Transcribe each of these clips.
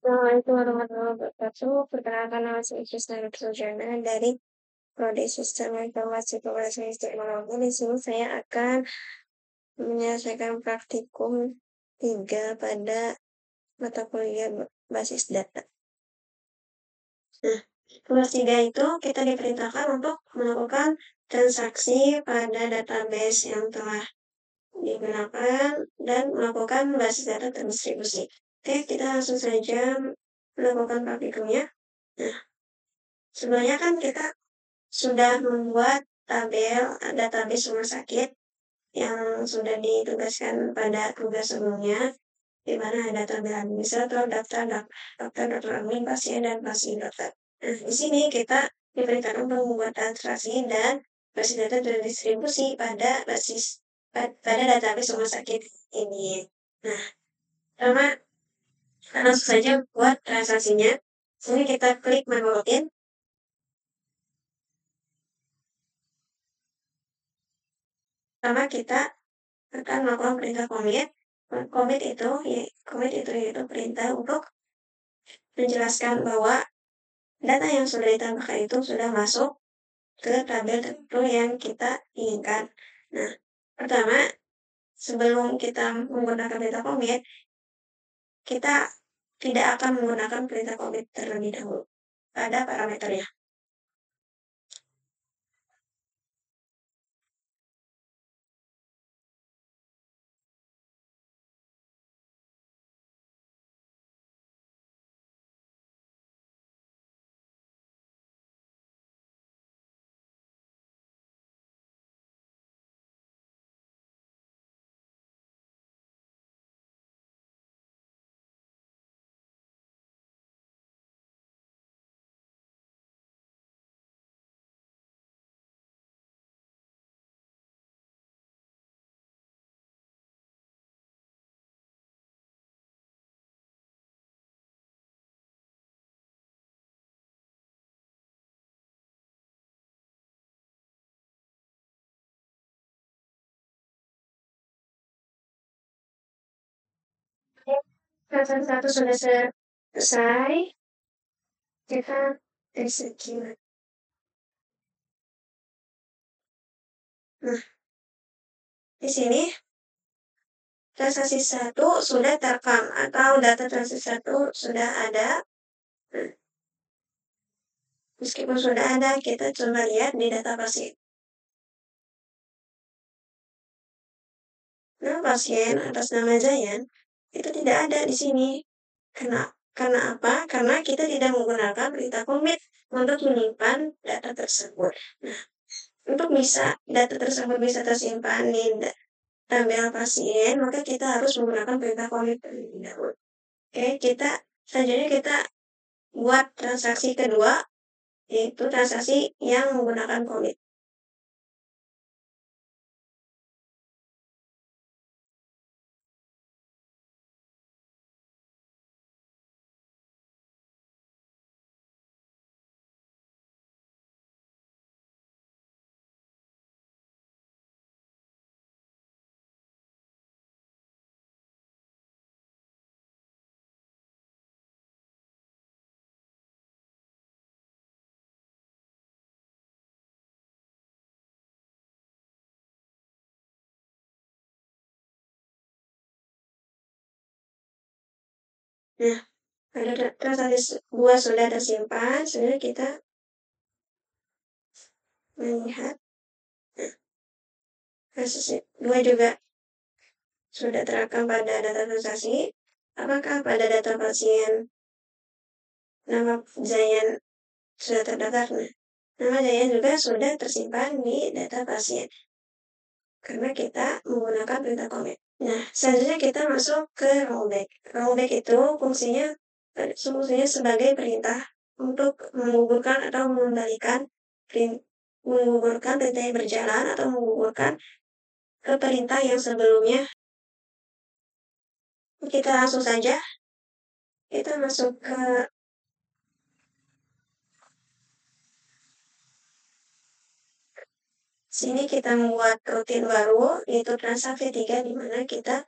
Assalamualaikum warahmatullahi wabarakatuh. Perkenalkan nama saya Krisna Sujana dari Prodi Sistem Informasi Komunikasi Teknologi. Di sini saya akan menyelesaikan praktikum 3 pada mata kuliah basis data. Nah, tugas 3 itu kita diperintahkan untuk melakukan transaksi pada database yang telah digunakan dan melakukan basis data terdistribusi. Oke, kita langsung saja melakukan praktikumnya. Nah, sebenarnya kan kita sudah membuat tabel database rumah sakit yang sudah ditugaskan pada tugas sebelumnya, di mana ada tabel administrator, daftar dokter admin, pasien, dan pasien dokter. Nah, di sini kita diperintahkan untuk membuat transaksi dan basis data terdistribusi pada database rumah sakit ini. Nah, pertama langsung saja buat transaksinya. Sini kita klik menu login. Pertama kita akan melakukan perintah commit. Commit itu yaitu perintah untuk menjelaskan bahwa data yang sudah ditambahkan itu sudah masuk ke tabel tertentu yang kita inginkan. Nah, pertama, sebelum kita menggunakan perintah commit, kita tidak akan menggunakan perintah commit terlebih dahulu pada parameternya. Transaksi satu sudah selesai, kita execute. Nah, di sini transaksi 1 sudah terekam atau data transaksi 1 sudah ada. Nah, meskipun sudah ada, kita coba lihat di data pasien. Nah, pasien atas nama Zayan itu tidak ada di sini. Karena apa? Karena kita tidak menggunakan perintah commit untuk menyimpan data tersebut. Nah, untuk data tersebut bisa tersimpan di tabel pasien, maka kita harus menggunakan perintah commit terlebih dahulu. Oke, selanjutnya kita buat transaksi kedua, yaitu transaksi yang menggunakan commit. Nah, pada transaksi 2 sudah tersimpan, sebenarnya kita melihat transaksi 2 juga sudah terekam pada data transaksi. Apakah pada data pasien nama Zayan sudah terdaftar? Nah, nama Zayan juga sudah tersimpan di data pasien karena kita menggunakan perintah commit. Nah, selanjutnya kita masuk ke rollback. Rollback itu fungsinya sebagai perintah untuk menggugurkan atau mengembalikan perintah yang berjalan atau menggugurkan ke perintah yang sebelumnya. Kita langsung saja kita masuk ke sini, kita membuat rutin baru yaitu transaksi 3, di mana kita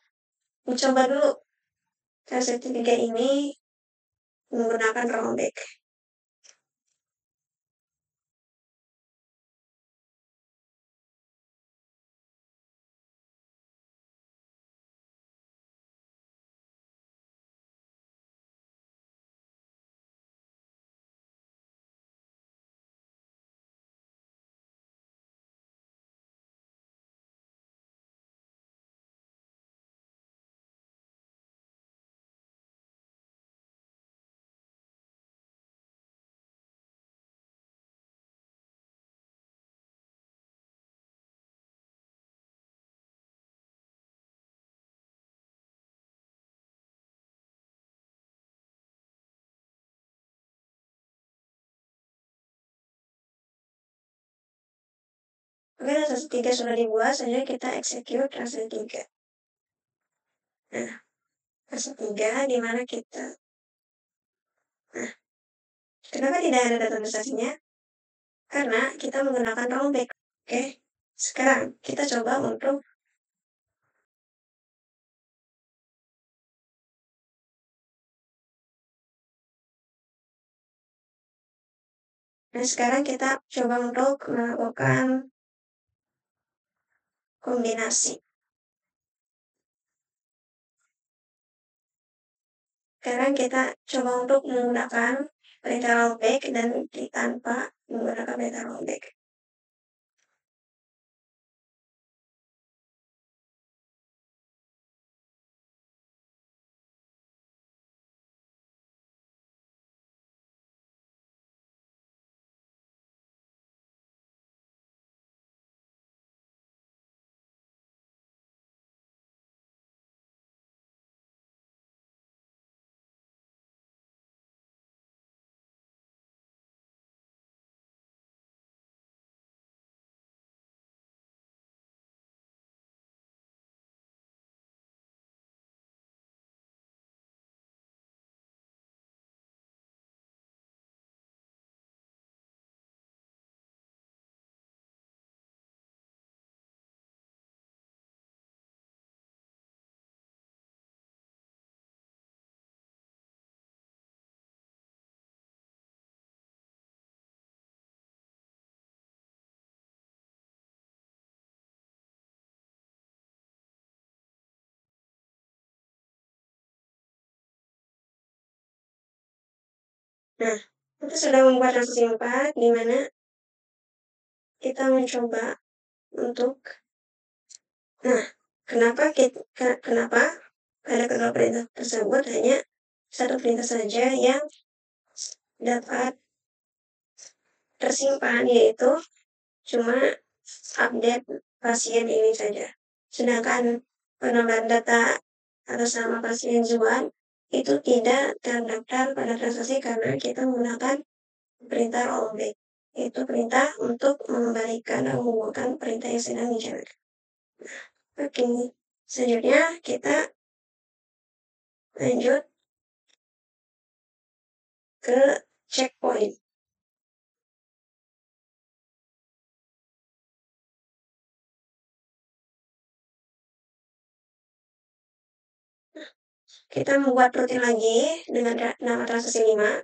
mencoba dulu transaksi 3 ini menggunakan rollback. Oke, transaksi 3 sudah dibuat, saja kita execute transaksi 3. Nah, transaksi 3 di mana kita. Nah, kenapa tidak ada data transaksinya? Karena kita menggunakan rollback. Oke, sekarang kita coba untuk sekarang kita coba untuk melakukan kombinasi. Sekarang kita coba untuk menggunakan perintah rollback dan tanpa menggunakan perintah rollback. Nah, kita sudah membuat transaksi 4, di mana kita mencoba untuk, nah, kenapa pada kedua perintah tersebut hanya satu perintah saja yang dapat tersimpan, yaitu cuma update pasien ini saja. Sedangkan penambahan data atas nama pasien Zuan itu tidak terdaftar pada transaksi karena kita menggunakan perintah rollback. Itu perintah untuk mengembalikan dan menghubungkan perintah yang sedang dijalankan. Oke, selanjutnya kita lanjut ke checkpoint. Kita membuat rutin lagi dengan nama transaksi 5.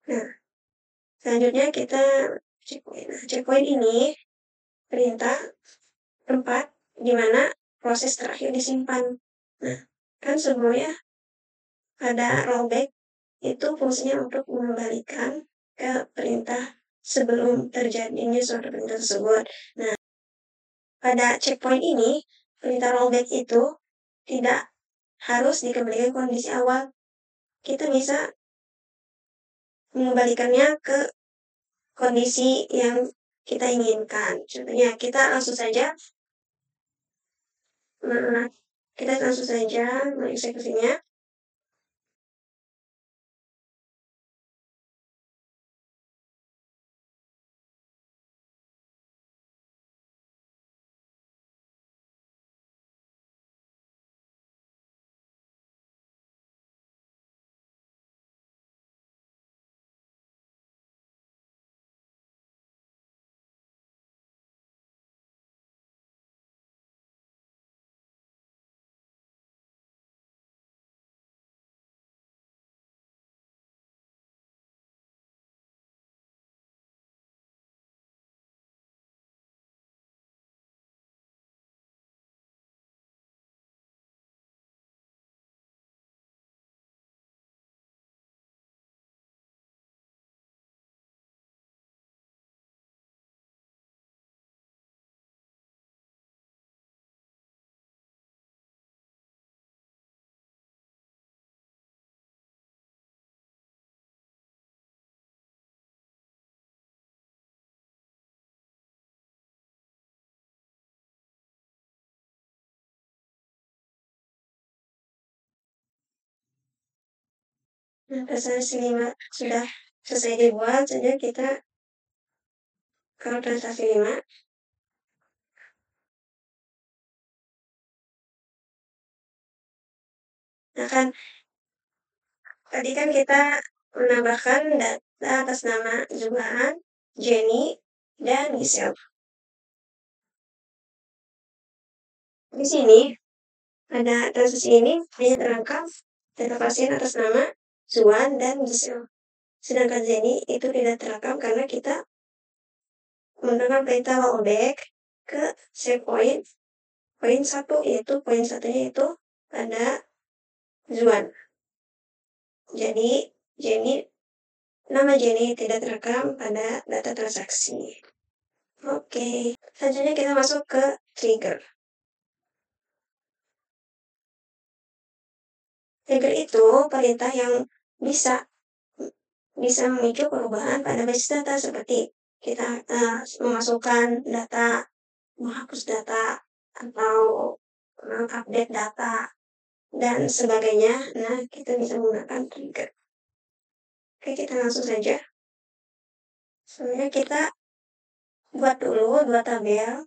Nah, selanjutnya kita checkpoint. Nah, checkpoint ini perintah tempat di mana proses terakhir disimpan. Nah, kan sebelumnya pada rollback itu fungsinya untuk mengembalikan ke perintah sebelum terjadinya suatu perintah tersebut. Nah, pada checkpoint ini, perintah rollback itu tidak harus dikembalikan kondisi awal. Kita bisa mengembalikannya ke kondisi yang kita inginkan. Contohnya, kita langsung saja mengeksekusinya. Nah, transaksi 5 sudah selesai dibuat, saja kita kalau transaksi 5 nah kan tadi kan kita menambahkan data atas nama Zubahan, Jenny, dan Gisel. Di sini pada transaksi ini hanya terangkat data pasien atas nama Zuan dan Gisel. Sedangkan Jenny itu tidak terekam karena kita menggunakan perintah rollback ke save point poin 1, yaitu poin satunya itu pada Zuan. Jadi nama Jenny tidak terekam pada data transaksi. Oke, selanjutnya kita masuk ke trigger. Trigger itu perintah yang bisa memicu perubahan pada basis data seperti kita memasukkan data, menghapus data, atau mengupdate data, dan sebagainya. Nah, kita bisa menggunakan trigger. Oke, kita langsung saja. Sebenarnya kita buat dulu 2 tabel.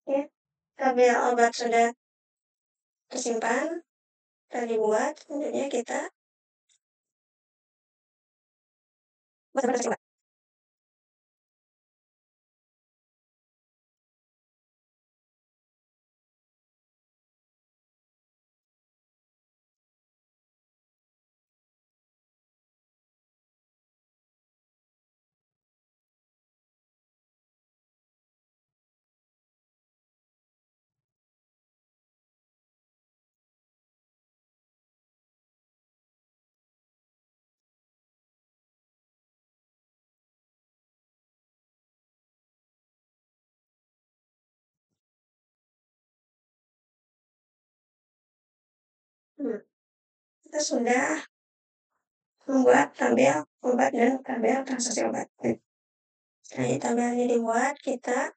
Ya, tabel obat sudah tersimpan, sudah dibuat. Selanjutnya kita buat tabel tersimpan. Kita sudah membuat tabel obat dan tabel transaksi obat. Nah, tabelnya dibuat, kita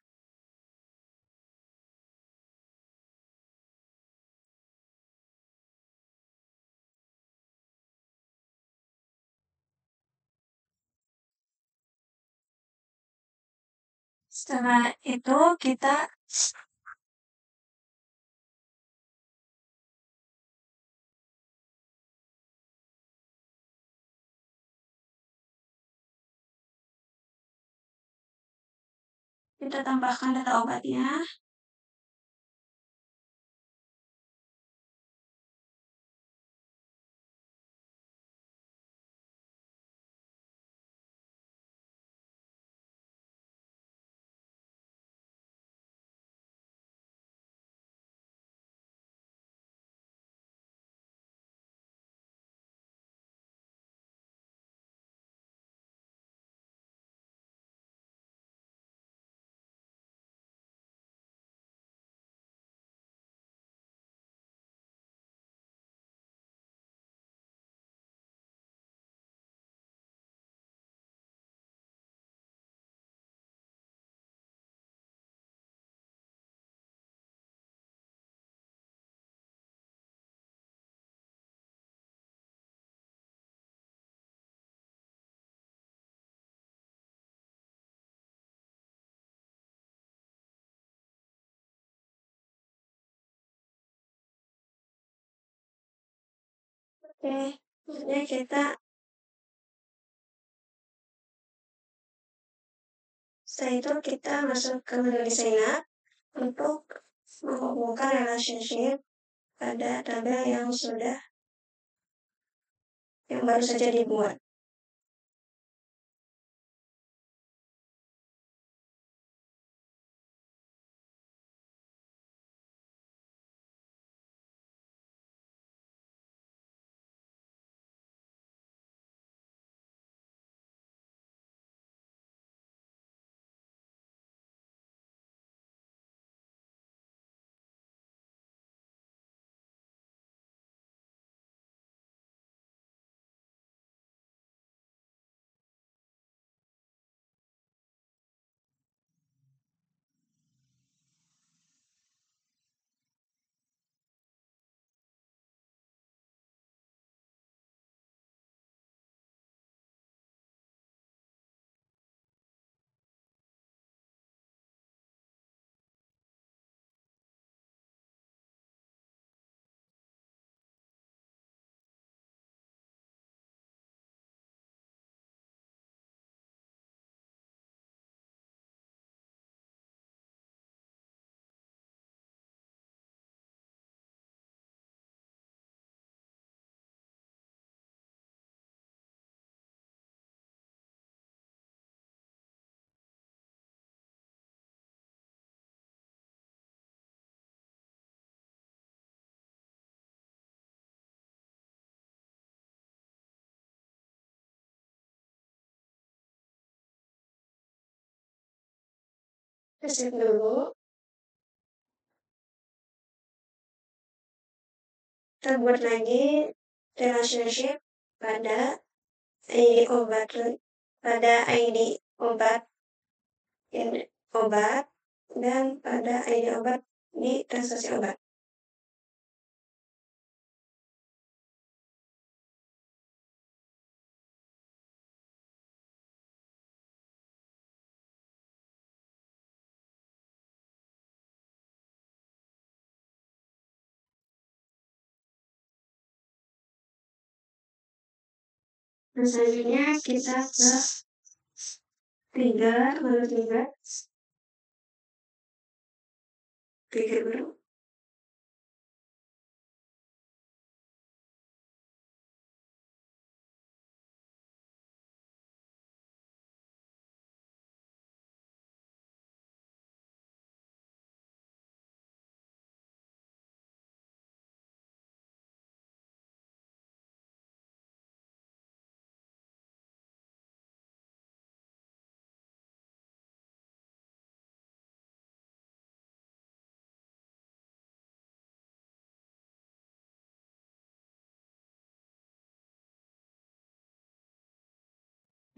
setelah itu kita tambahkan data obatnya. Oke, maksudnya kita setelah itu kita masuk ke majelis Zainab untuk menghubungkan relationship pada tabel yang baru saja dibuat. Save dulu, kita buat lagi relationship pada ID obat pada ID obat obat dan pada ID obat di transaksi obat. Nah, selanjutnya kita ke trigger baru.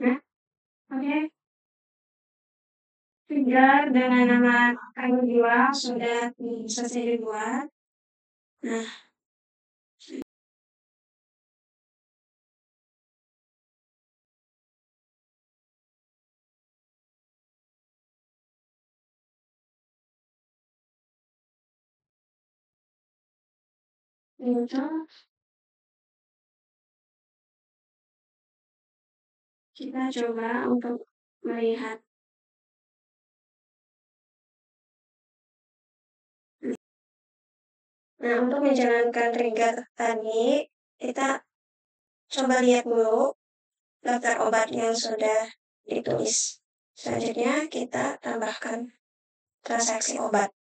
Nah, oke. Trigger dengan nama kayu jiwa sudah selesai dibuat. Nah, itu kita coba untuk melihat. Nah, untuk menjalankan trigger tadi, kita coba lihat dulu daftar obat yang sudah ditulis. Selanjutnya, kita tambahkan transaksi obat.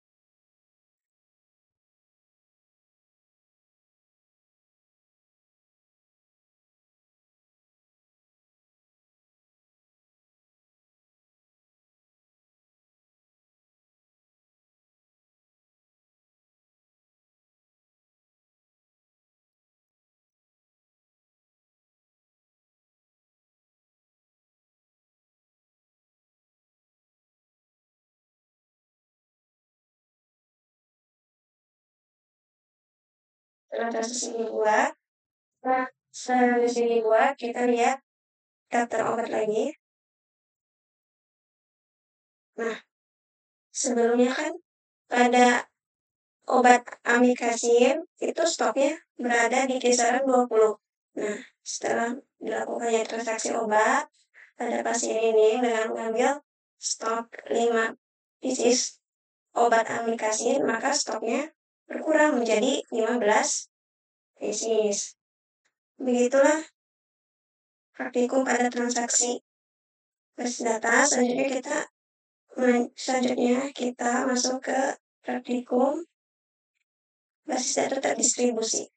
Setelah transaksi dibuat, kita lihat daftar obat lagi. Nah, sebelumnya kan pada obat amikacin itu stoknya berada di kisaran 20. Nah, setelah dilakukannya transaksi obat, pada pasien ini dengan mengambil stok 5 pieces obat amikasin, maka stoknya berkurang menjadi 15 pieces. Begitulah praktikum pada transaksi basis data. Selanjutnya kita masuk ke praktikum basis data terdistribusi.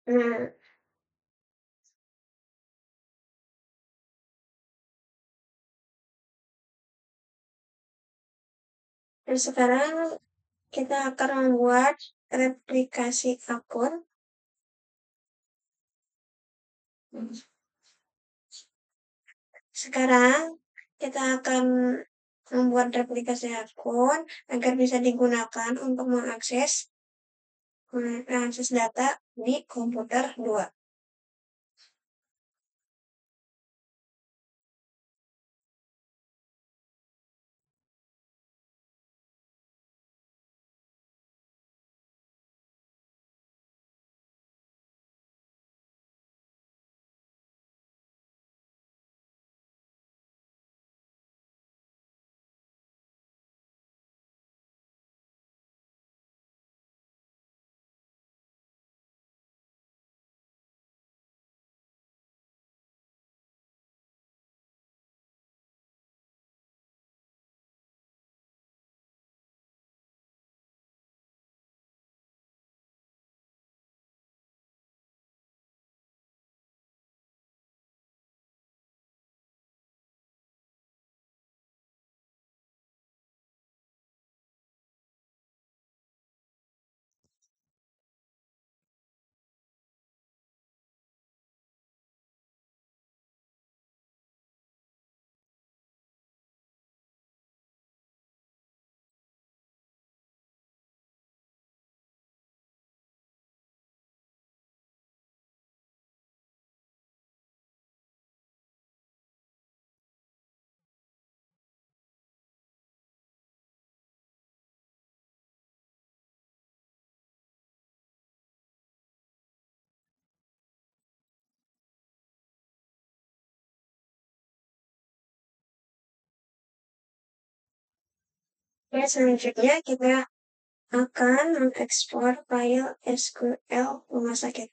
Nah, dan sekarang kita akan membuat replikasi akun. Sekarang kita akan membuat replikasi akun agar bisa digunakan untuk mengakses data di komputer 2. Ya, selanjutnya kita akan mengekspor file SQL rumah sakit.